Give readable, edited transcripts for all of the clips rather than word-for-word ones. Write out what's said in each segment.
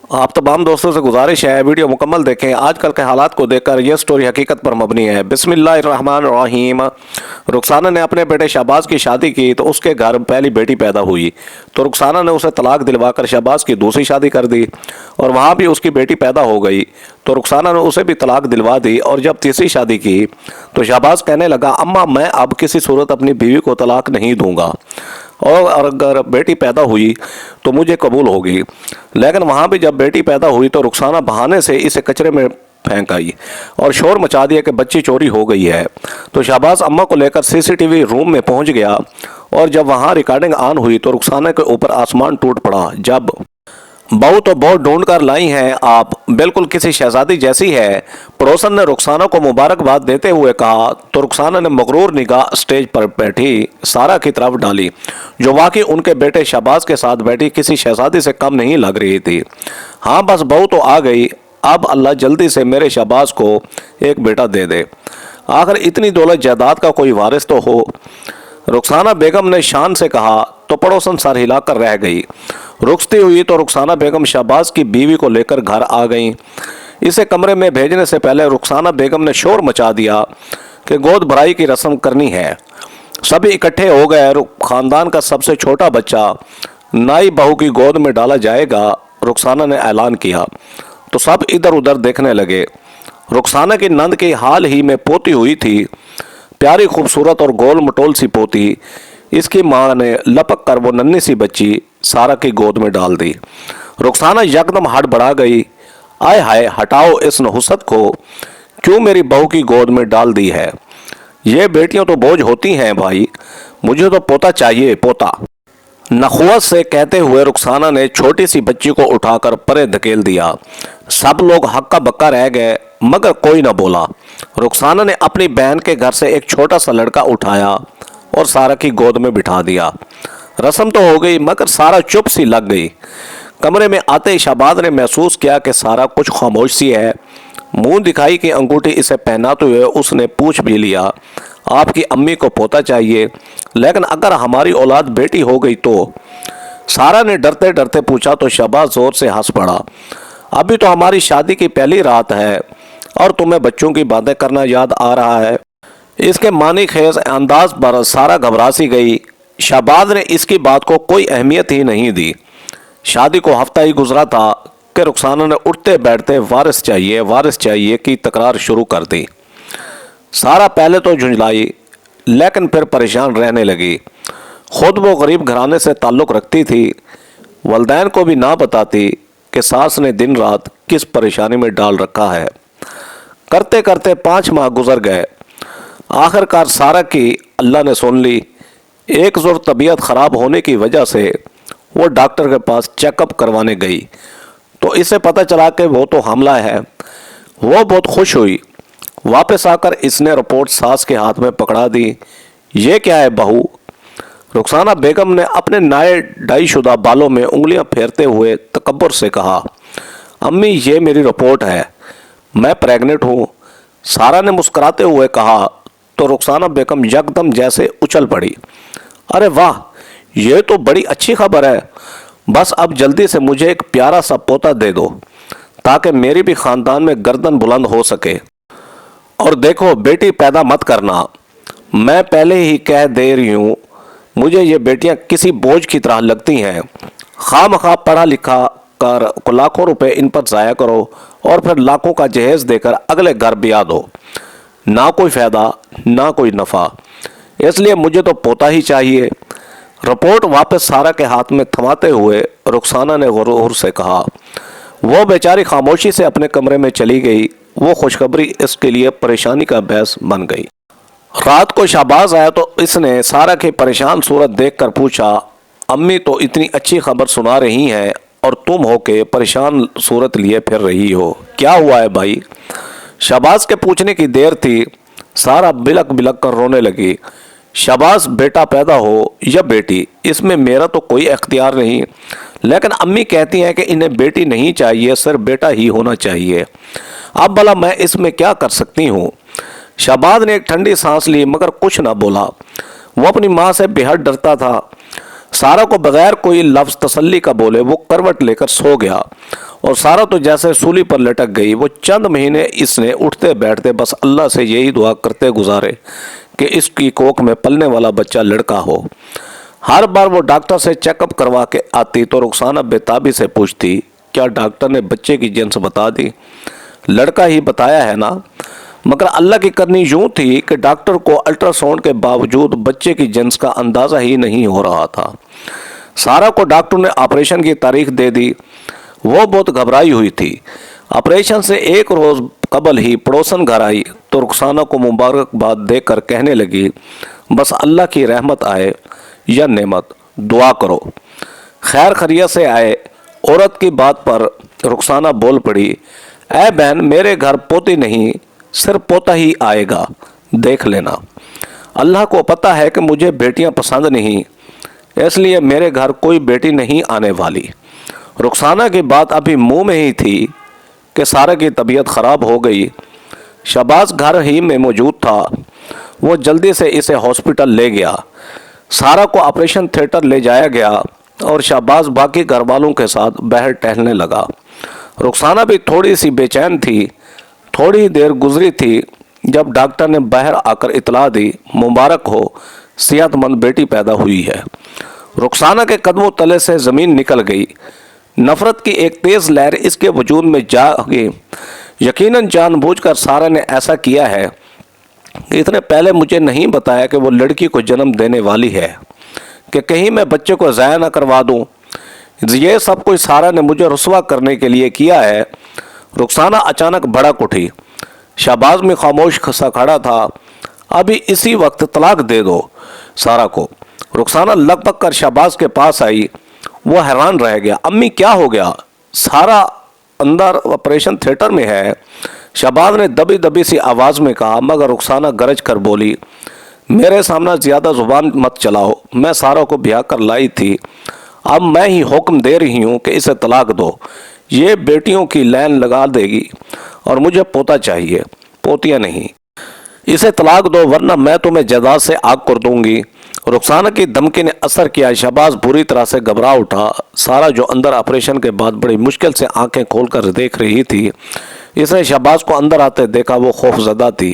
आप तमाम दोस्तों से गुजारिश है वीडियो मुकम्मल देखें। आजकल के हालात को देखकर यह स्टोरी हकीकत पर मबनी है। बिस्मिल्लाहिर्रहमानिर्रहीम। रुखसाना ने अपने बेटे शहबाज की शादी की तो उसके घर पहली बेटी पैदा हुई तो रुखसाना ने उसे तलाक दिलवाकर शहबाज की दूसरी शादी कर दी और वहाँ भी उसकी बेटी पैदा हो गई तो रुखसाना ने उसे भी तलाक दिलवा दी। और जब तीसरी शादी की तो शहबाज कहने लगा, अम्मा मैं अब किसी सूरत अपनी बीवी को तलाक नहीं दूंगा और अगर बेटी पैदा हुई तो मुझे कबूल होगी। लेकिन वहाँ भी जब बेटी पैदा हुई तो रुखसाना बहाने से इसे कचरे में फेंक आई और शोर मचा दिया कि बच्ची चोरी हो गई है। तो शहबाज अम्मा को लेकर सीसीटीवी रूम में पहुंच गया और जब वहाँ रिकॉर्डिंग ऑन हुई तो रुखसाना के ऊपर आसमान टूट पड़ा। जब बहू तो बहुत ढूंढ कर लाई हैं आप, बिल्कुल किसी शहजादी जैसी है। पड़ोसन ने रुखसाना को मुबारकबाद देते हुए कहा तो रुखसाना ने मगरूर निगाह स्टेज पर बैठी सारा की तरफ डाली जो वाकई उनके बेटे शहबाज के साथ बैठी किसी शहजादी से कम नहीं लग रही थी। हाँ बस बहू तो आ गई, अब अल्लाह जल्दी से मेरे शहबाज को एक बेटा दे दे, आखिर इतनी दौलत जायदाद का कोई वारिस तो हो। रुखसाना बेगम ने शान से कहा तो पड़ोसन सर हिलाकर रह गई। रुखसती हुई तो रुखसाना बेगम शहबाज की बीवी को लेकर घर आ गईं। इसे कमरे में भेजने से पहले रुखसाना बेगम ने शोर मचा दिया कि गोद भराई की रस्म करनी है। सभी इकट्ठे हो गए। खानदान का सबसे छोटा बच्चा नाई बहू की गोद में डाला जाएगा, रुखसाना ने ऐलान किया तो सब इधर उधर देखने लगे। रुखसाना की नंद की हाल ही में पोती हुई थी, प्यारी खूबसूरत और गोल मटोल सी पोती। इसकी माँ ने लपक कर वो नन्ही सी बच्ची सारा की गोद में डाल दी। रुखसाना यकदम हड़बड़ा गई, आय हाय हटाओ इस नहुसत को, क्यों मेरी बहू की गोद में डाल दी है? ये बेटियां तो बोझ होती हैं भाई, मुझे तो पोता चाहिए पोता। नखुवत से कहते हुए रुखसाना ने छोटी सी बच्ची को उठाकर परे धकेल दिया। सब लोग हक्का बक्का रह गए मगर कोई न बोला। रुखसाना ने अपनी बहन के घर से एक छोटा सा लड़का उठाया और सारा की गोद में बिठा दिया। रस्म तो हो गई मगर सारा चुप सी लग गई। कमरे में आते ही शहबाज ने महसूस किया कि सारा कुछ खामोश सी है। मुंह दिखाई की अंगूठी इसे पहनाते हुए उसने पूछ भी लिया, आपकी अम्मी को पोता चाहिए, लेकिन अगर हमारी औलाद बेटी हो गई तो? सारा ने डरते डरते पूछा तो शहबाज जोर से हंस पड़ा, अभी तो हमारी शादी की पहली रात है और तुम्हें बच्चों की बातें करना याद आ रहा है। इसके मानी खेज अंदाज पर सारा घबरा सी गई। शहबाज ने इसकी बात को कोई अहमियत ही नहीं दी। शादी को हफ्ता ही गुजरा था कि रुखसाना ने उठते बैठते वारिस चाहिए की तकरार शुरू कर दी। सारा पहले तो झुंझलाई लेकिन फिर परेशान रहने लगी। खुद वो गरीब घराने से ताल्लुक़ रखती थी, वलदैन को भी ना बताती कि सास ने दिन रात किस परेशानी में डाल रखा है। करते करते 5 माह गुजर गए। आखिरकार सारा की अल्लाह ने सुन ली। एक जोर तबीयत ख़राब होने की वजह से वो डॉक्टर के पास चेकअप करवाने गई तो इसे पता चला कि वो तो हमला है। वो बहुत खुश हुई। वापस आकर इसने रिपोर्ट सास के हाथ में पकड़ा दी। ये क्या है बहू? रुखसाना बेगम ने अपने नए डाईशुदा बालों में उंगलियां फेरते हुए तकब्बुर से कहा, अम्मी ये मेरी रिपोर्ट है, मैं प्रेग्नेंट हूँ। सारा ने मुस्कुराते हुए कहा तो रुखसाना बेगम यकदम जैसे उछल पड़ी, अरे वाह ये तो बड़ी अच्छी खबर है, बस अब जल्दी से मुझे एक प्यारा सा पोता दे दो ताकि मेरी भी ख़ानदान में गर्दन बुलंद हो सके। और देखो बेटी पैदा मत करना, मैं पहले ही कह दे रही हूँ, मुझे ये बेटियाँ किसी बोझ की तरह लगती हैं। खामखा पढ़ा लिखा कर लाखों रुपए इन पर ज़ाया करो और फिर लाखों का जहेज देकर अगले घर ब्याह दो, ना कोई फ़ायदा ना कोई नफ़ा, इसलिए मुझे तो पोता ही चाहिए। रिपोर्ट वापस सारा के हाथ में थमाते हुए रुखसाना ने गुरूर से कहा। वो बेचारी खामोशी से अपने कमरे में चली गई। वो खुशखबरी इसके लिए परेशानी का बहस बन गई। रात को शहबाज आया तो इसने सारा की परेशान सूरत देखकर पूछा, अम्मी तो इतनी अच्छी खबर सुना रही हैं और तुम हो के परेशान सूरत लिए फिर रही हो, क्या हुआ है भाई? शहबाज के पूछने की देर थी, सारा बिलक बिलक कर रोने लगी। शहबाज बेटा पैदा हो या बेटी इसमें मेरा तो कोई इख्तियार नहीं, लेकिन अम्मी कहती हैं कि इन्हें बेटी नहीं चाहिए, सिर्फ बेटा ही होना चाहिए। अब भला मैं इसमें क्या कर सकती हूँ? शहबाज ने एक ठंडी सांस ली मगर कुछ ना बोला। वो अपनी माँ से बेहद डरता था। सारा को बगैर कोई लफ्ज़ तसल्ली का बोले वो करवट लेकर सो गया اور سارا تو جیسے سولی پر لٹک گئی۔ وہ چند مہینے اس نے اٹھتے بیٹھتے بس اللہ سے یہی دعا کرتے گزارے کہ اس کی کوکھ میں پلنے والا بچہ لڑکا ہو۔ ہر بار وہ ڈاکٹر سے چیک اپ کروا کے آتی تو رخسانہ بےتابی سے پوچھتی، کیا ڈاکٹر نے بچے کی جنس بتا دی؟ لڑکا ہی بتایا ہے نا۔ مگر اللہ کی کرنی یوں تھی کہ ڈاکٹر کو الٹرا ساؤنڈ کے باوجود بچے کی جنس کا اندازہ ہی نہیں ہو رہا تھا۔ سارا کو ڈاکٹر نے آپریشن کی تاریخ دے دی۔ وہ بہت گھبرائی ہوئی تھی۔ آپریشن سے ایک روز قبل ہی پڑوسن گھر آئی تو رخسانہ کو مبارکباد دے کر کہنے لگی، بس اللہ کی رحمت آئے یا نعمت، دعا کرو خیر خیریت سے آئے۔ عورت کی بات پر رخسانہ بول پڑی، اے بہن، میرے گھر پوتی نہیں صرف پوتا ہی آئے گا، دیکھ لینا۔ اللہ کو پتہ ہے کہ مجھے بیٹیاں پسند نہیں، اس لیے میرے گھر کوئی بیٹی نہیں آنے والی۔ رخسانہ کی بات ابھی منہ میں ہی تھی کہ سارا کی طبیعت خراب ہو گئی۔ شہباز گھر ہی میں موجود تھا۔ وہ جلدی سے اسے ہاسپٹل لے گیا۔ سارا کو آپریشن تھیٹر لے جایا گیا اور شہباز باقی گھر والوں کے ساتھ باہر ٹہلنے لگا۔ رخسانہ بھی تھوڑی سی بے چین تھی۔ تھوڑی دیر گزری تھی جب ڈاکٹر نے باہر آ کر اطلاع دی، مبارک ہو، صحت مند بیٹی پیدا ہوئی ہے۔ رخسانہ کے قدموں تلے سے زمین نکل گئی۔ نفرت کی ایک تیز لہر اس کے وجود میں جاگی۔ یقیناً جان بوجھ کر سارا نے ایسا کیا ہے کہ اتنے پہلے مجھے نہیں بتایا کہ وہ لڑکی کو جنم دینے والی ہے، کہ کہیں میں بچے کو ضائع نہ کروا دوں۔ یہ سب کچھ سارا نے مجھے رسوا کرنے کے لیے کیا ہے۔ رخسانہ اچانک بھڑک اٹھی۔ شہباز میں خاموش سا کھڑا تھا۔ ابھی اسی وقت طلاق دے دو سارا کو۔ رخسانہ لگ بھگ کر شہباز کے پاس آئی۔ وہ حیران رہ گیا، امی کیا ہو گیا؟ سارا اندر آپریشن تھیٹر میں ہے۔ شہباز نے دبی دبی سی آواز میں کہا، مگر رخسانہ گرج کر بولی، میرے سامنے زیادہ زبان مت چلاؤ، میں سارا کو بیاہ کر لائی تھی، اب میں ہی حکم دے رہی ہوں کہ اسے طلاق دو۔ یہ بیٹیوں کی لائن لگا دے گی اور مجھے پوتا چاہیے، پوتیاں نہیں۔ اسے طلاق دو ورنہ میں تمہیں جائیداد سے آگ کر دوں گی۔ رخسانہ کی دھمکی نے اثر کیا۔ شہباز بری طرح سے گھبرا اٹھا۔ سارا جو اندر آپریشن کے بعد بڑی مشکل سے آنکھیں کھول کر دیکھ رہی تھی، اس نے شہباز کو اندر آتے دیکھا۔ وہ خوف زدہ تھی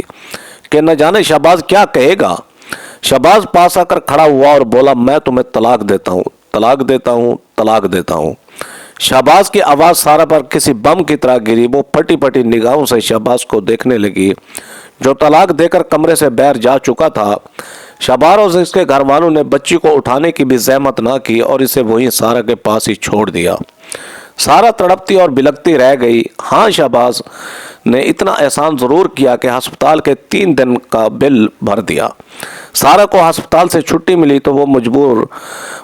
کہ نہ جانے شہباز کیا کہے گا۔ شہباز پاس آ کر کھڑا ہوا اور بولا، میں تمہیں طلاق دیتا ہوں، طلاق دیتا ہوں، طلاق دیتا ہوں۔ شہباز کی آواز سارا پر کسی بم کی طرح گری۔ وہ پھٹی پھٹی نگاہوں سے شہباز کو دیکھنے لگی جو طلاق دے کر کمرے سے باہر جا چکا تھا۔ شہباز اور اس کے گھر والوں نے بچی کو اٹھانے کی بھی زحمت نہ کی اور اسے وہیں سارا کے پاس ہی چھوڑ دیا۔ سارا تڑپتی اور بلکتی رہ گئی۔ ہاں، شہباز نے اتنا احسان ضرور کیا کہ ہسپتال کے 3 دن کا بل بھر دیا۔ سارا کو ہسپتال سے چھٹی ملی تو وہ مجبور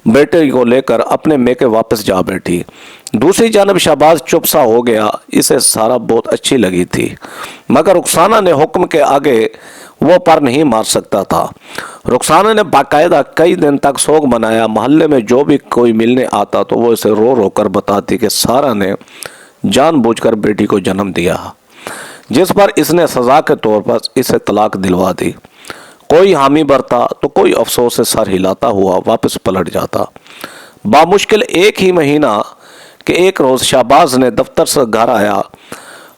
بیٹے کو لے کر اپنے میکے واپس جا بیٹھی۔ دوسری جانب شہباز چپ سا ہو گیا۔ اسے سارا بہت اچھی لگی تھی، مگر رخسانہ نے حکم کے آگے وہ پر نہیں مار سکتا تھا۔ رخسانہ نے باقاعدہ کئی دن تک سوگ منایا۔ محلے میں جو بھی کوئی ملنے آتا تو وہ اسے رو رو کر بتاتی کہ سارا نے جان بوجھ کر بیٹی کو جنم دیا، جس پر اس نے سزا کے طور پر اسے طلاق دلوا دی۔ کوئی حامی برتا تو کوئی افسوس سے سر ہلاتا ہوا واپس پلٹ جاتا۔ بامشکل ایک ہی مہینہ کہ ایک روز شہباز نے دفتر سے گھر آیا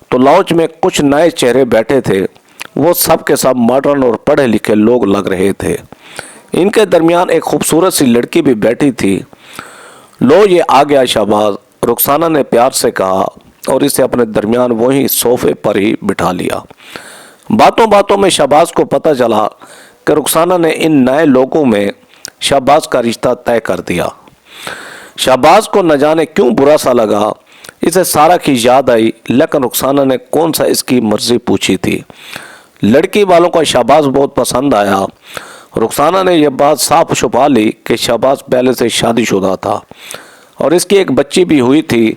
تو لاؤنج میں کچھ نئے چہرے بیٹھے تھے۔ وہ سب کے سب ماڈرن اور پڑھے لکھے لوگ لگ رہے تھے۔ ان کے درمیان ایک خوبصورت سی لڑکی بھی بیٹھی تھی۔ لو، یہ آ گیا شہباز، رخسانہ نے پیار سے کہا اور اسے اپنے درمیان وہیں صوفے پر ہی بٹھا لیا۔ باتوں باتوں میں شہباز کو پتہ چلا کہ رخسانہ نے ان نئے لوگوں میں شہباز کا رشتہ طے کر دیا۔ شہباز کو نہ جانے کیوں برا سا لگا۔ اسے سارا کی یاد آئی، لیکن رخسانہ نے کون سا اس کی مرضی پوچھی تھی۔ لڑکی والوں کا شہباز بہت پسند آیا۔ رخسانہ نے یہ بات صاف چھپا لی کہ شہباز پہلے سے شادی شدہ تھا اور اس کی ایک بچی بھی ہوئی تھی،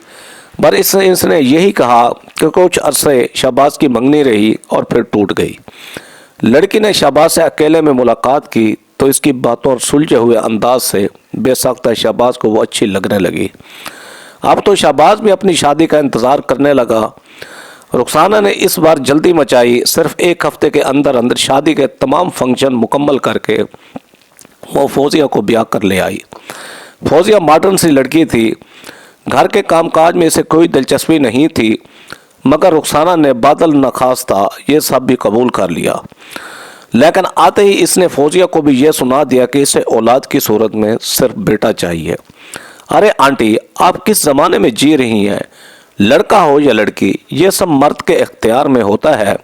پر اس نے یہی کہا کہ کچھ عرصے شہباز کی منگنی رہی اور پھر ٹوٹ گئی۔ لڑکی نے شہباز سے اکیلے میں ملاقات کی تو اس کی باتوں اور سلجھے ہوئے انداز سے بے ساختہ شہباز کو وہ اچھی لگنے لگی۔ اب تو شہباز بھی اپنی شادی کا انتظار کرنے لگا۔ رخسانہ نے اس بار جلدی مچائی۔ صرف 1 ہفتے کے اندر شادی کے تمام فنکشن مکمل کر کے وہ فوزیہ کو بیاہ کر لے آئی۔ فوزیہ ماڈرن سی لڑکی تھی घर के कामकाज में इसे कोई दिलचस्पी नहीं थी, मगर रुखसाना ने बादल नखास्ता ये सब भी कबूल कर लिया। लेकिन आते ही इसने फौजिया को भी ये सुना दिया कि इसे औलाद की सूरत में सिर्फ बेटा चाहिए। अरे आंटी, आप किस ज़माने में जी रही हैं? लड़का हो या लड़की, ये सब मर्द के इख्तियार में होता है।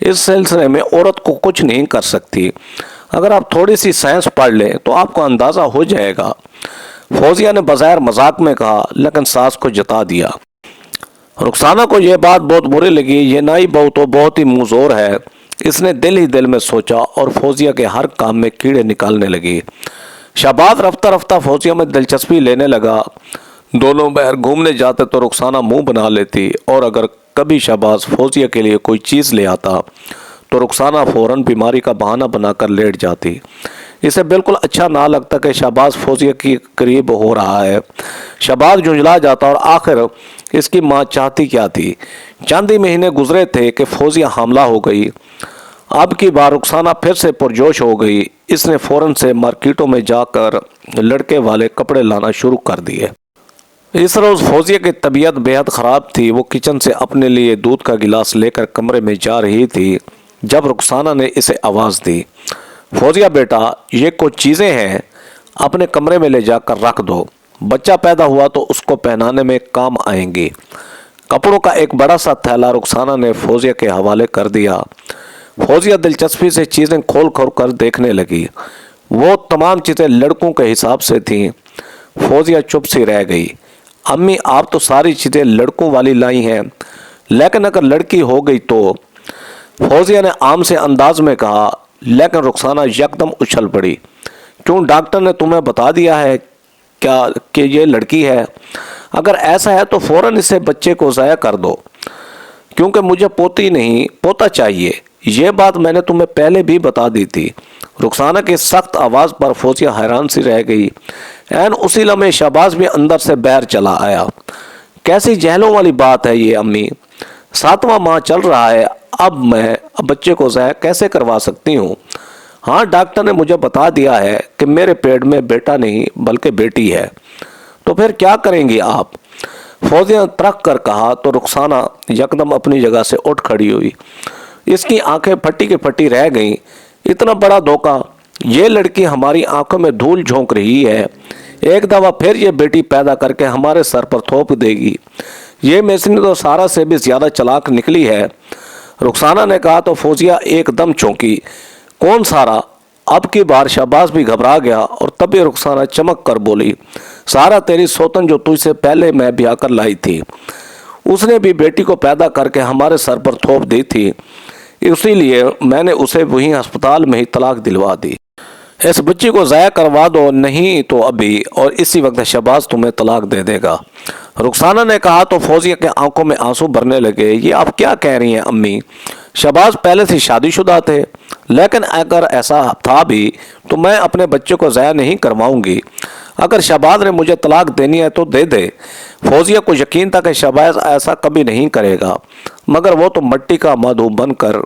इस सिलसिले में औरत को कुछ नहीं कर सकती। अगर आप थोड़ी सी साइंस पढ़ लें तो आपको अंदाज़ा हो जाएगा। फौजिया ने बज़ाहिर मजाक में कहा, लेकिन सास को जता दिया। रुखसाना को यह बात बहुत बुरी लगी। ये नाई बहू तो बहुत ही मुंहजोर है, इसने दिल ही दिल में सोचा और फौजिया के हर काम में कीड़े निकालने लगी। शहबाज रफ्ता रफ्ता फौजिया में दिलचस्पी लेने लगा। दोनों बाहर घूमने जाते तो रुखसाना मुंह बना लेती, और अगर कभी शहबाज फौजिया के लिए कोई चीज़ ले आता तो रुखसाना फ़ौरन बीमारी का बहाना बनाकर लेट जाती। इसे बिल्कुल अच्छा ना लगता कि शहबाज फौजिया के करीब हो रहा है। शहबाज झुंझला जाता और आखिर इसकी माँ चाहती क्या थी। चंद ही महीने गुजरे थे कि फौजिया हामला हो गई। अब की बार रुखसाना फिर से पुरजोश हो गई। इसने फ़ौरन से मार्केटों में जाकर लड़के वाले कपड़े लाना शुरू कर दिए। इस रोज़ फौजिया की तबीयत बेहद ख़राब थी। वो किचन से अपने लिए दूध का गिलास लेकर कमरे में जा रही थी जब रुखसाना ने इसे आवाज़ दी, फौजिया बेटा, ये कुछ चीज़ें हैं, अपने कमरे में ले जाकर रख दो। बच्चा पैदा हुआ तो उसको पहनाने में काम आएंगी। कपड़ों का एक बड़ा सा थैला रुखसाना ने फौजिया के हवाले कर दिया। फौजिया दिलचस्पी से चीज़ें खोल खोल कर देखने लगी। वो तमाम चीज़ें लड़कों के हिसाब से थीं। फौजिया चुप सी रह गई। अम्मी, आप तो सारी चीज़ें लड़कों वाली लाई हैं, लेकिन अगर लड़की हो गई तो? फौजिया ने आम से अंदाज में कहा। लेकिन रुखसाना यकदम उछल पड़ी। क्यों, डॉक्टर ने तुम्हें बता दिया है क्या कि ये लड़की है? अगर ऐसा है तो फ़ौरन इसे बच्चे को ज़ाया कर दो, क्योंकि मुझे पोती नहीं पोता चाहिए। ये बात मैंने तुम्हें पहले भी बता दी थी। रुखसाना की सख्त आवाज़ पर फौजिया हैरान सी रह गई। एन उसी लम्हे शहबाज भी अंदर से बाहर चला आया। कैसी जहलों वाली बात है ये अम्मी, 7वां माह चल रहा है, अब मैं बच्चे को ज़ाया कैसे करवा सकती हूँ? हाँ, डॉक्टर ने मुझे बता दिया है कि मेरे पेट में बेटा नहीं बल्कि बेटी है। तो फिर क्या करेंगी आप? फौजिया ने तड़क कर कहा तो रुखसाना यकदम अपनी जगह से उठ खड़ी हुई। इसकी आंखें फटी की फटी रह गईं। इतना बड़ा धोखा! ये लड़की हमारी आंखों में धूल झोंक रही है। एक दफ़ा फिर ये बेटी पैदा करके हमारे सर पर थोप देगी। ये मेसनी तो सारा से भी ज़्यादा चालाक निकली है। रुखसाना ने कहा तो फौजिया एकदम चौंकी। कौन सारा? अब की बार शहबाज भी घबरा गया और तभी रुखसाना चमक कर बोली, सारा तेरी सौतन जो तुझसे पहले मैं ब्याह कर लाई थी। उसने भी बेटी को पैदा करके हमारे सर पर थोप दी थी, इसीलिए मैंने उसे वहीं अस्पताल में ही तलाक दिलवा दी। इस बच्ची को ज़ाया करवा दो, नहीं तो अभी और इसी वक्त शहबाज तुम्हें तलाक दे देगा। रुखसाना ने कहा तो फौजिया के आंखों में आंसू भरने लगे। ये आप क्या कह रही हैं अम्मी? शहबाज पहले से शादीशुदा थे, लेकिन अगर ऐसा था भी तो मैं अपने बच्चे को ज़ाया नहीं करवाऊंगी। अगर शहबाज ने मुझे तलाक देनी है तो दे दे। फौजिया को यकीन था कि शहबाज ऐसा कभी नहीं करेगा, मगर वो तो मिट्टी का माधु बनकर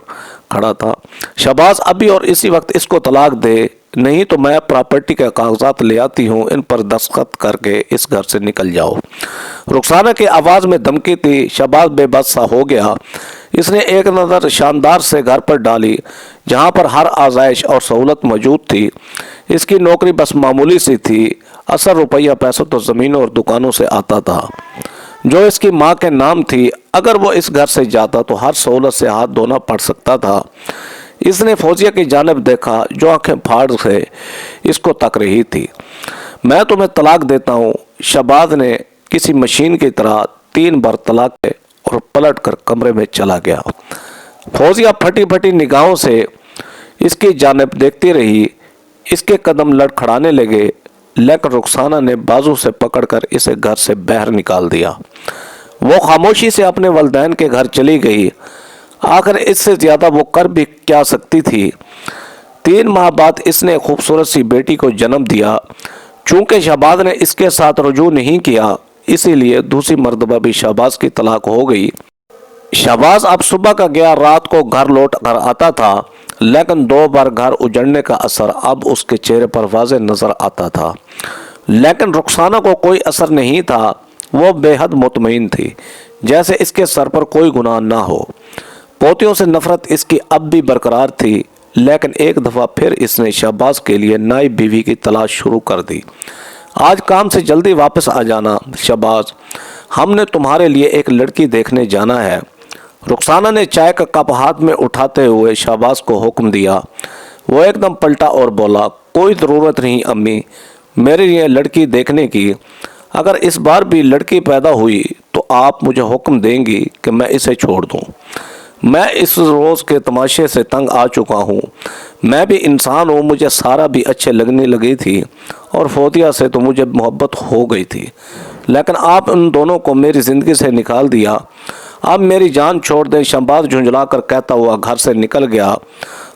खड़ा था। शहबाज अभी और इसी वक्त इसको तलाक दे, नहीं तो मैं प्रॉपर्टी के कागजात ले आती हूँ, इन पर दस्तखत करके इस घर से निकल जाओ। रुखसाना की आवाज़ में धमकी थी। शहबाज बेबस सा हो गया। इसने एक नज़र शानदार से घर पर डाली, जहाँ पर हर आज़ाइश और सहूलत मौजूद थी। इसकी नौकरी बस मामूली सी थी। असर रुपया पैसों तो ज़मीनों और दुकानों से आता था जो इसकी माँ के नाम थी। अगर वो इस घर से जाता तो हर सहूलत से हाथ धोना पड़ सकता था। इसने फौजिया की जानिब देखा जो आंखें फाड़ से इसको तक रही थी। मैं तुम्हें तलाक देता हूँ। शहबाज ने किसी मशीन की तरह 3 बार तलाक दे और पलट कर कमरे में चला गया। फौजिया फटी फटी निगाहों से इसकी जानिब देखती रही। इसके कदम लड़खड़ाने लगे, लेकिन रुखसाना ने बाजू से पकड़कर इसे घर से बाहर निकाल दिया। वो खामोशी से अपने वालिदैन के घर चली गई। आखिर इससे ज़्यादा वो कर भी क्या सकती थी। 3 माह बाद इसने खूबसूरत सी बेटी को जन्म दिया। चूँकि शहबाज ने इसके साथ रुजू नहीं किया, इसीलिए दूसरी मर्तबा भी शहबाज की तलाक हो गई। शहबाज अब सुबह का गया, रात को घर लौट कर आता था, लेकिन 2 बार घर उजड़ने का असर अब उसके चेहरे पर वाज़ेह नज़र आता था। लेकिन रुखसाना को कोई असर नहीं था। وہ बेहद मुतमईन थी, जैसे इसके सर पर कोई गुनाह ना हो। पोतियों से नफरत इसकी अब भी बरकरार थी, लेकिन एक दफ़ा फिर इसने शहबाज के लिए नई बीवी की तलाश शुरू कर दी। आज काम से जल्दी वापस आ जाना शहबाज, हमने तुम्हारे लिए एक लड़की देखने जाना है। रुखसाना ने चाय का कप हाथ में उठाते हुए शहबाज को हुक्म दिया। वो एकदम पलटा और बोला, कोई ज़रूरत नहीं अम्मी मेरे लिए लड़की देखने की। अगर इस बार भी लड़की पैदा हुई तो आप मुझे हुक्म देंगी कि मैं इसे छोड़ दूं। मैं इस रोज़ के तमाशे से तंग आ चुका हूँ। मैं भी इंसान हूँ, मुझे सारा भी अच्छे लगने लगी थी और फोतिया से तो मुझे मोहब्बत हो गई थी, लेकिन आप उन दोनों को मेरी ज़िंदगी से निकाल दिया। अब मेरी जान छोड़ दें, शहबाज झुंझला कर कहता हुआ घर से निकल गया।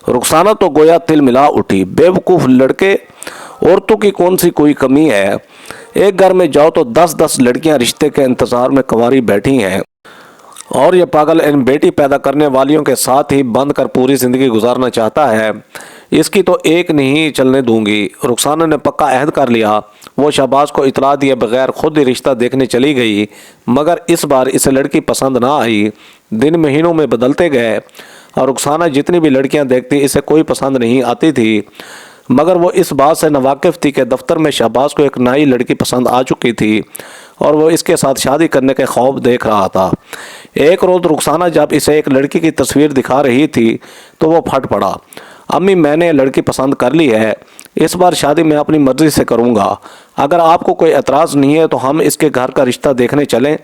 रुखसाना तो गोया तिल मिला उठी। बेवकूफ़ लड़के, औरतों की कौन सी कोई कमी है। एक घर में जाओ तो 10-10 लड़कियां रिश्ते के इंतज़ार में कंवारी बैठी हैं, और ये पागल इन बेटी पैदा करने वालियों के साथ ही बंद कर पूरी ज़िंदगी गुजारना चाहता है। इसकी तो एक नहीं चलने दूंगी। रुखसाना ने पक्का अहद कर लिया। वो शहबाज को इतला दिए बगैर खुद ही रिश्ता देखने चली गई, मगर इस बार इसे लड़की पसंद ना आई। दिन महीनों में बदलते गए और रुखसाना जितनी भी लड़कियां देखती इसे कोई पसंद नहीं आती थी, मगर वो इस बात से नावाकिफ़ थी कि दफ्तर में शहबाज को एक नई लड़की पसंद आ चुकी थी और वो इसके साथ शादी करने के ख्वाब देख रहा था। एक रोज़ रुखसाना जब इसे एक लड़की की तस्वीर दिखा रही थी तो वो फट पड़ा। अम्मी मैंने लड़की पसंद कर ली है, इस बार शादी मैं अपनी मर्ज़ी से करूँगा। अगर आपको कोई एतराज़ नहीं है तो हम इसके घर का रिश्ता देखने चलें।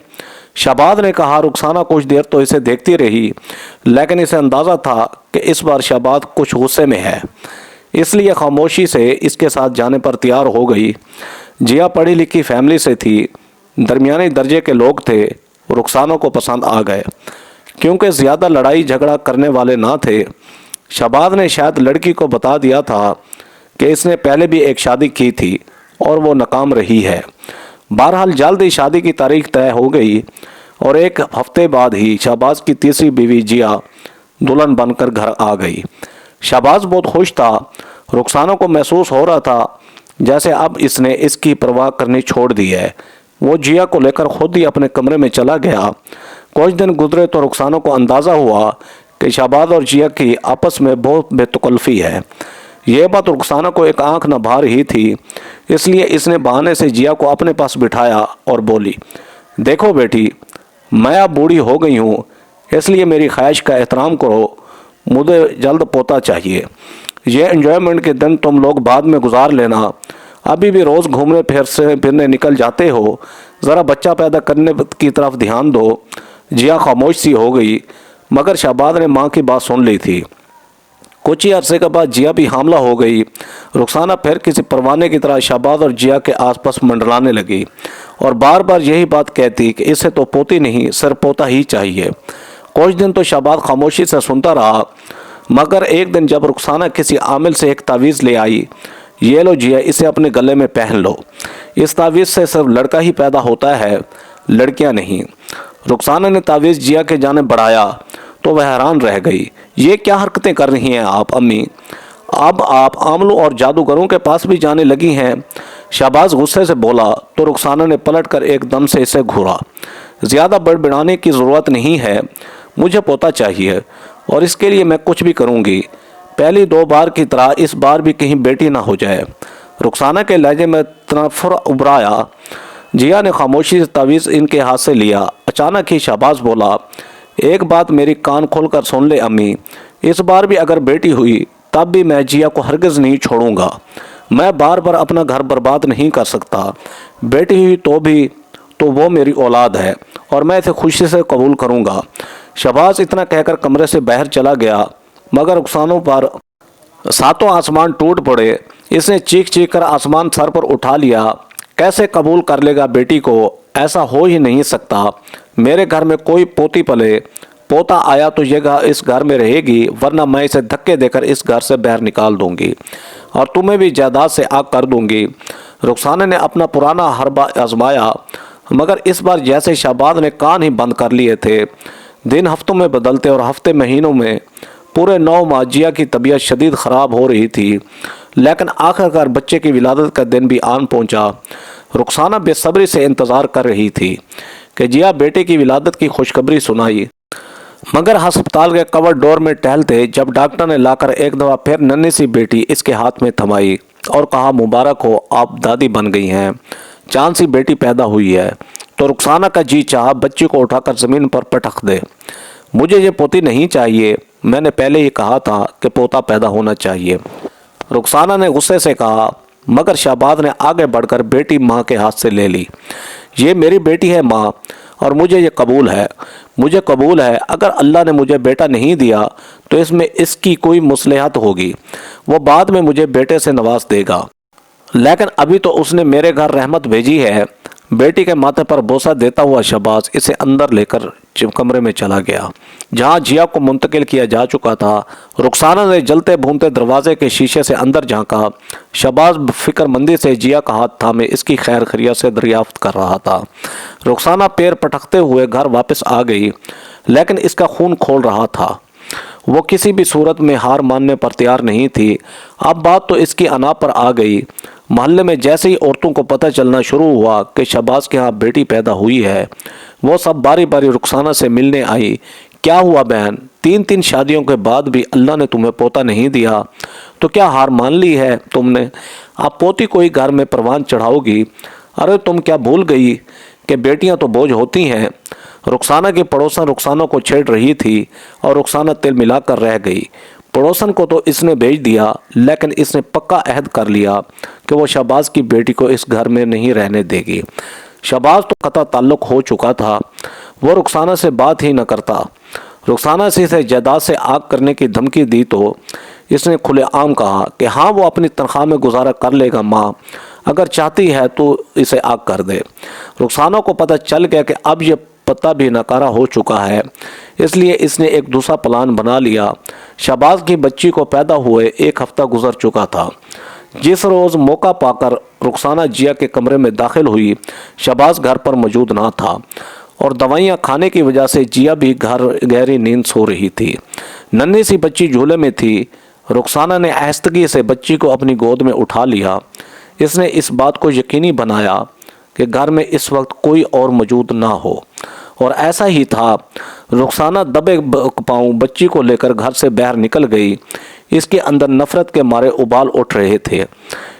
शहबाज ने कहा। रुखसाना कुछ देर तो इसे देखती रही, लेकिन इसे अंदाज़ा था कि इस बार शहबाज कुछ गुस्से में है, इसलिए खामोशी से इसके साथ जाने पर तैयार हो गई। जिया पढ़ी लिखी फैमिली से थी, दरमियाने दर्जे के लोग थे। रुखसाना को पसंद आ गए क्योंकि ज़्यादा लड़ाई झगड़ा करने वाले ना थे। शहबाज ने शायद लड़की को बता दिया था कि इसने पहले भी एक शादी की थी और वो नाकाम रही है। बहरहाल जल्द ही शादी की तारीख तय हो गई और एक हफ्ते बाद ही शहबाज की तीसरी बीवी जिया दुल्हन बनकर घर आ गई। शहबाज बहुत खुश था। रुखसाना को महसूस हो रहा था जैसे अब इसने इसकी परवाह करनी छोड़ दी है। वो जिया को लेकर खुद ही अपने कमरे में चला गया। कुछ दिन गुजरे तो रुखसाना को अंदाज़ा हुआ कि शहबाज और जिया की आपस में बहुत बेतकल्फ़ी है। यह बात रुखसाना को एक आंख न भा रही थी, इसलिए इसने बहाने से जिया को अपने पास बिठाया और बोली, देखो बेटी, मैं अब बूढ़ी हो गई हूँ, इसलिए मेरी ख्वाहिश का एहतराम करो। मुझे जल्द पोता चाहिए। ये एंजॉयमेंट के दिन तुम लोग बाद में गुजार लेना। अभी भी रोज़ घूमने फिरने निकल जाते हो, ज़रा बच्चा पैदा करने की तरफ ध्यान दो। जिया खामोश सी हो गई, मगर शहबाज ने माँ की बात सुन ली थी। कुछ ही अरसे के बाद जिया भी हामला हो गई। रुखसाना फिर किसी परवाने की तरह शहबाज और जिया के आसपास मंडराने लगी और बार बार यही बात कहती कि इसे तो पोती नहीं सिर्फ पोता ही चाहिए। कुछ दिन तो शहबाज खामोशी से सुनता रहा, मगर एक दिन जब रुखसाना किसी आमिल से एक तावीज़ ले आई, ये लो जिया, इसे अपने गले में पहन लो। इस तावीज़ से सिर्फ लड़का ही पैदा होता है, लड़कियां नहीं। रुखसाना ने तावीज़ जिया के जाने बढ़ाया तो वह हैरान रह गई। ये क्या हरकतें कर रही हैं आप अम्मी? अब आप आमलों और जादूगरों के पास भी जाने लगी हैं। शहबाज गुस्से से बोला तो रुखसाना ने पलट कर एकदम से इसे घूरा। ज़्यादा बड़बड़ाने की ज़रूरत नहीं है, मुझे पोता चाहिए और इसके लिए मैं कुछ भी करूँगी। पहली 2 बार की तरह इस बार भी कहीं बेटी ना हो जाए। रुखसाना के लहजे में तनफुर उभराया। जिया ने खामोशी से तावीज़ इनके हाथ से लिया। अचानक ही शहबाज बोला, एक बात मेरी कान खोलकर सुन ले अम्मी, इस बार भी अगर बेटी हुई तब भी मैं जिया को हरगिज़ नहीं छोड़ूंगा। मैं बार बार अपना घर बर्बाद नहीं कर सकता। बेटी हुई तो भी तो वो मेरी औलाद है और मैं इसे खुशी से कबूल करूंगा। शहबाज इतना कहकर कमरे से बाहर चला गया, मगर रुखसाना पर सातों आसमान टूट पड़े। इसने चीख चीख कर आसमान सर पर उठा लिया। कैसे कबूल कर लेगा बेटी को? ऐसा हो ही नहीं सकता। मेरे घर में कोई पोती पले, पोता आया तो ये इस घर में रहेगी, वरना मैं इसे धक्के देकर इस घर से बाहर निकाल दूंगी और तुम्हें भी जायदाद से आग कर दूंगी। रुखसाना ने अपना पुराना हरबा आजमाया, मगर इस बार जैसे शहबाज ने कान ही बंद कर लिए थे। दिन हफ्तों में बदलते और हफ्ते महीनों में। पूरे 9 माह जिया की तबीयत शदीद ख़राब हो रही थी, लेकिन आखिरकार बच्चे की विलादत का दिन भी आन पहुंचा। रुखसाना बेसब्री से इंतज़ार कर रही थी कि जिया बेटे की विलादत की खुशखबरी सुनाई, मगर अस्पताल के कवर डोर में टहलते जब डॉक्टर ने लाकर एक दफ़ा फिर नन्ही सी बेटी इसके हाथ में थमाई और कहा, मुबारक हो, आप दादी बन गई हैं, चांद सी बेटी पैदा हुई है, तो रुखसाना का जी चाहा बच्ची को उठाकर ज़मीन पर पटक दे। मुझे ये पोती नहीं चाहिए, मैंने पहले ही कहा था कि पोता पैदा होना चाहिए, रुखसाना ने गुस्से से कहा। मगर शहबाज ने आगे बढ़कर बेटी माँ के हाथ से ले ली। ये मेरी बेटी है माँ, और मुझे ये कबूल है, मुझे कबूल है। अगर अल्लाह ने मुझे बेटा नहीं दिया तो इसमें इसकी कोई मुसलहत होगी, वो बाद में मुझे बेटे से नवाज देगा, लेकिन अभी तो उसने मेरे घर रहमत भेजी है। बेटी के माथे पर बोसा देता हुआ शहबाज इसे अंदर लेकर कमरे में चला गया, जहां जिया को मुंतकिल किया जा चुका था। रुखसाना ने जलते भूनते दरवाजे के शीशे से अंदर झांका। शहबाज फिक्रमंदी से जिया का हाथ थामे इसकी खैर खैरियत से दरियाफ्त कर रहा था। रुखसाना पैर पटकते हुए घर वापस आ गई, लेकिन इसका खून खोल रहा था। वो किसी भी सूरत में हार मानने पर तैयार नहीं थी। अब बात तो इसकी अना पर आ गई। मोहल्ले में जैसे ही औरतों को पता चलना शुरू हुआ कि शहबाज के यहाँ बेटी पैदा हुई है, वो सब बारी बारी रुखसाना से मिलने आई। क्या हुआ बहन, 3 शादियों के बाद भी अल्लाह ने तुम्हें पोता नहीं दिया, तो क्या हार मान ली है तुमने? अब पोती को ही घर में परवान चढ़ाओगी? अरे तुम क्या भूल गई कि बेटियां तो बोझ होती हैं? रुखसाना की पड़ोसन रुखसाना को छेड़ रही थी और रुखसाना तिल मिलाकर रह गई। पड़ोसन को तो इसने भेज दिया, लेकिन इसने पक्का अहद कर लिया कि वो शहबाज की बेटी को इस घर में नहीं रहने देगी। शहबाज तो कता ताल्लुक हो चुका था, वो रुखसाना से बात ही न करता। रुखसाना से इसे जायदाद से आग करने की धमकी दी तो इसने खुलेआम कहा कि हाँ, वो अपनी तनख्वाह में गुजारा कर लेगा माँ, अगर चाहती है तो इसे आग कर दे। रुखसाना को पता चल गया कि अब ये पता भी नकारा हो चुका है, इसलिए इसने एक दूसरा प्लान बना लिया। शहबाज की बच्ची को पैदा हुए 1 हफ्ता गुजर चुका था। जिस रोज़ मौका पाकर रुखसाना जिया के कमरे में दाखिल हुई, शहबाज घर पर मौजूद ना था और दवाइयाँ खाने की वजह से जिया भी गहरी नींद सो रही थी। नन्ही सी बच्ची झूले में थी। रुखसाना ने आहिस्तगी से बच्ची को अपनी गोद में उठा लिया। इसने इस बात को यकीनी बनाया कि घर में इस वक्त कोई और मौजूद ना हो, और ऐसा ही था। रुखसाना दबे पांव बच्ची को लेकर घर से बाहर निकल गई। इसके अंदर नफरत के मारे उबाल उठ रहे थे।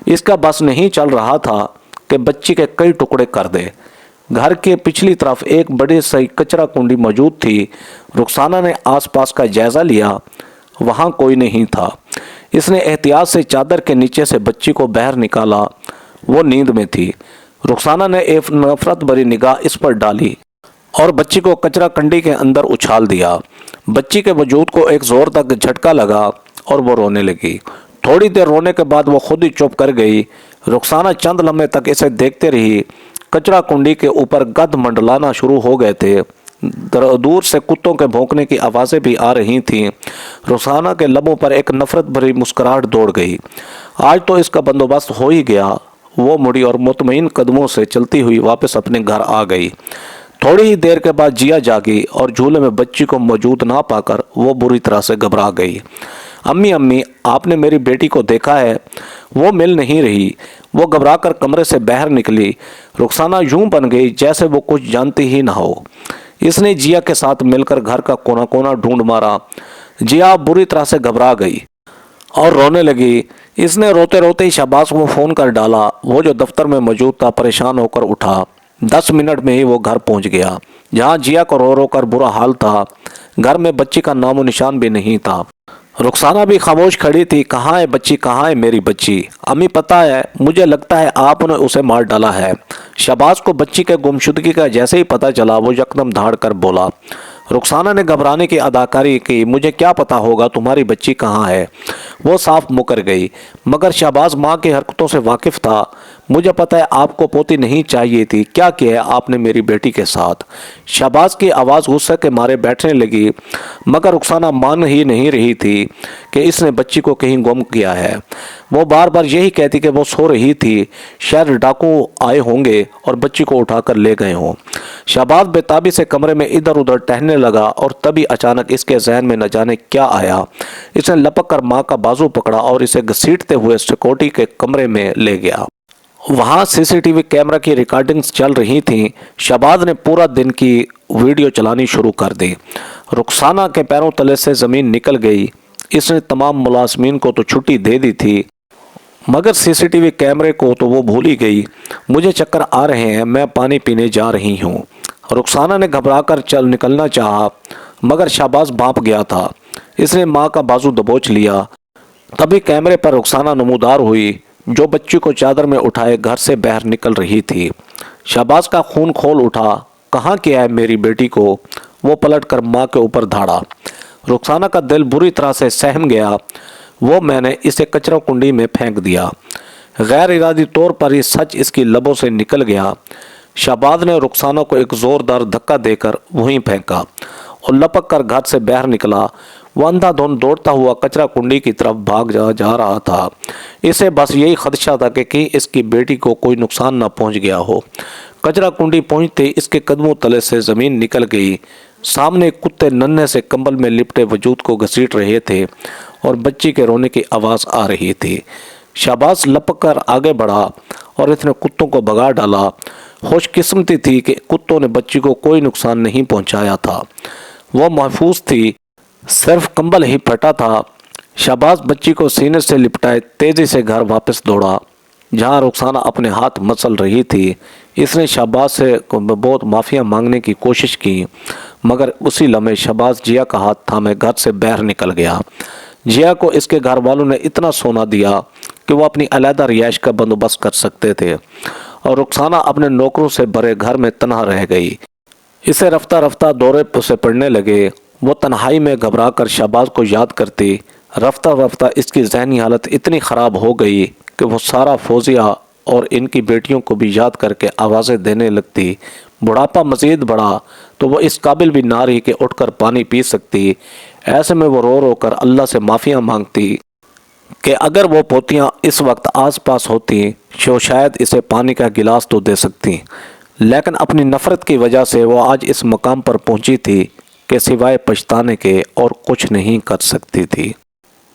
इसका बस नहीं चल रहा था कि बच्ची के कई टुकड़े कर दे। घर के पिछली तरफ एक बड़ी सी कचरा कुंडी मौजूद थी। रुखसाना ने आसपास का जायजा लिया, वहाँ कोई नहीं था। इसने एहतियात से चादर के नीचे से बच्ची को बाहर निकाला। वो नींद में थी। रुखसाना ने एक नफरत भरी निगाह इस पर डाली और बच्ची को कचरा कंडी के अंदर उछाल दिया। बच्ची के वजूद को एक जोर तक झटका लगा और वो रोने लगी। थोड़ी देर रोने के बाद वो खुद ही चुप कर गई। रुखसाना चंद लम्हे तक इसे देखते रही। कचरा कुंडी के ऊपर गध मंडलाना शुरू हो गए थे। दूर से कुत्तों के भौंकने की आवाज़ें भी आ रही थीं। रुखसाना के लबों पर एक नफरत भरी मुस्कुराहट दौड़ गई। आज तो इसका बंदोबस्त हो ही गया। वो मुड़ी और मुतमईन कदमों से चलती हुई वापस अपने घर आ गई। थोड़ी ही देर के बाद जिया जागी और झूले में बच्ची को मौजूद ना पाकर वो बुरी तरह से घबरा गई। अम्मी अम्मी, आपने मेरी बेटी को देखा है? वो मिल नहीं रही। वो घबरा कर कमरे से बाहर निकली। रुखसाना यूं बन गई जैसे वो कुछ जानती ही ना हो। इसने जिया के साथ मिलकर घर का कोना कोना ढूंढ मारा। जिया बुरी तरह से घबरा गई और रोने लगी। इसने रोते रोते ही शहबाज को फ़ोन कर डाला। वो जो दफ्तर में मौजूद था परेशान होकर उठा। 10 मिनट में ही वो घर पहुंच गया, जहां जिया को रो रो कर बुरा हाल था। घर में बच्ची का नामो निशान भी नहीं था। रुखसाना भी खामोश खड़ी थी। कहाँ है बच्ची, कहाँ है मेरी बच्ची? अम्मी पता है, मुझे लगता है आपने उसे मार डाला है। शहबाज को बच्ची के गुमशुदगी का जैसे ही पता चला वो यकदम धाड़ कर बोला। रुखसाना ने घबराने की अदाकारी की। मुझे क्या पता होगा तुम्हारी बच्ची कहाँ है? वो साफ मुकर गई। मगर शहबाज माँ की हरकतों से वाकिफ था। मुझे पता है आपको पोती नहीं चाहिए थी, क्या किया है आपने मेरी बेटी के साथ? शहबाज की आवाज़ गुस्से के मारे बैठने लगी, मगर रुखसाना मान ही नहीं रही थी कि इसने बच्ची को कहीं गुम किया है। वो बार बार यही कहती कि वो सो रही थी, शायद डाकू आए होंगे और बच्ची को उठाकर ले गए हों। शहबाज बेताबी से कमरे में इधर उधर टहलने लगा और तभी अचानक इसके जहन में न जाने क्या आया। इसने लपक कर माँ का बाजू पकड़ा और इसे घसीटते हुए सिक्योरिटी के कमरे में ले गया वहाँ सीसीटीवी कैमरा की रिकॉर्डिंग्स चल रही थीं। शहबाज ने पूरा दिन की वीडियो चलानी शुरू कर दी। रुखसाना के पैरों तले से ज़मीन निकल गई। इसने तमाम मुलाजमीन को तो छुट्टी दे दी थी, मगर सीसीटीवी कैमरे को तो वो भूल ही गई। मुझे चक्कर आ रहे हैं, मैं पानी पीने जा रही हूँ। रुखसाना ने घबराकर चल निकलना चाहा, मगर शहबाज भांप गया था। इसने माँ का बाजू दबोच लिया। तभी कैमरे पर रुखसाना नमूदार हुई, जो बच्ची को चादर में उठाए घर से बाहर निकल रही थी। शहबाज का खून खोल उठा। कहाँ किया है मेरी बेटी को? वो पलटकर माँ के ऊपर धाड़ा। रुखसाना का दिल बुरी तरह से सहम गया। वो मैंने इसे कचरा कुंडी में फेंक दिया। गैर इरादी तौर पर ये सच इसकी लबों से निकल गया। शहबाज ने रुखसाना को एक ज़ोरदार धक्का देकर वहीं फेंका और लपक कर घर से बाहर निकला। वह अंधाधुंध दौड़ता हुआ कचरा कुंडी की तरफ भाग जा रहा था। इसे बस यही खदशा था कि इसकी बेटी को कोई नुकसान न पहुंच गया हो। कचरा कुंडी पहुंचते इसके कदमों तले से ज़मीन निकल गई। सामने कुत्ते नन्हे से कंबल में लिपटे वजूद को घसीट रहे थे और बच्ची के रोने की आवाज़ आ रही थी। शहबाज लपक कर आगे बढ़ा और इसने कुत्तों को भगा डाला। खुशकिस्मती थी कि कुत्तों ने बच्ची को कोई नुकसान नहीं पहुंचाया था। वह महफूज थी, सिर्फ कंबल ही फटा था। शहबाज बच्ची को सीने से लिपटाए तेजी से घर वापस दौड़ा, जहां रुखसाना अपने हाथ मसल रही थी। इसने शहबाज से बहुत माफ़िया मांगने की कोशिश की, मगर उसी लम्हे शहबाज जिया का हाथ थामे घर से बाहर निकल गया। जिया को इसके घर वालों ने इतना सोना दिया कि वो अपनी अलहदा रिहाइश का बंदोबस्त कर सकते थे, और रुखसाना अपने नौकरों से भरे घर में तनहा रह गई। इसे रफ्ता रफ्ता दौरे से पड़ने लगे। वो तन्हाई में घबरा कर शहबाज को याद करती। रफ्ता रफ्ता इसकी जहनी हालत इतनी ख़राब हो गई कि वो सारा फौजिया और इनकी बेटियों को भी याद करके आवाज़ें देने लगती। बुढ़ापा मज़ीद बढ़ा तो वो इस काबिल भी ना रही कि उठकर पानी पी सकती। ऐसे में वो रो रो कर अल्लाह से माफ़ियाँ मांगती कि अगर वो पोतियाँ इस वक्त आस पास होती तो शायद इसे पानी का गिलास तो दे सकती। लेकिन अपनी नफ़रत की वजह से वो आज इस मकाम पर पहुंची थी कि सिवाय पछताने के और कुछ नहीं कर सकती थी।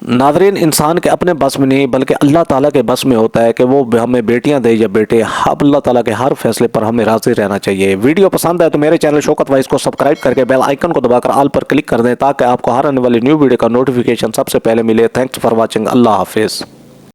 नाज़रीन, इंसान के अपने बस में नहीं बल्कि अल्लाह ताला के बस में होता है कि वो हमें बेटियां दे या बेटे। अल्लाह ताला के हर फैसले पर हमें राज़ी रहना चाहिए। वीडियो पसंद आए तो मेरे चैनल शौकत वाइज को सब्सक्राइब करके बेल आइकन को दबाकर ऑल पर क्लिक कर दें, ताकि आपको हर आने वाली न्यू वीडियो का नोटिफिकेशन सबसे पहले मिले। Thanks for watching. अल्लाह हाफिज़।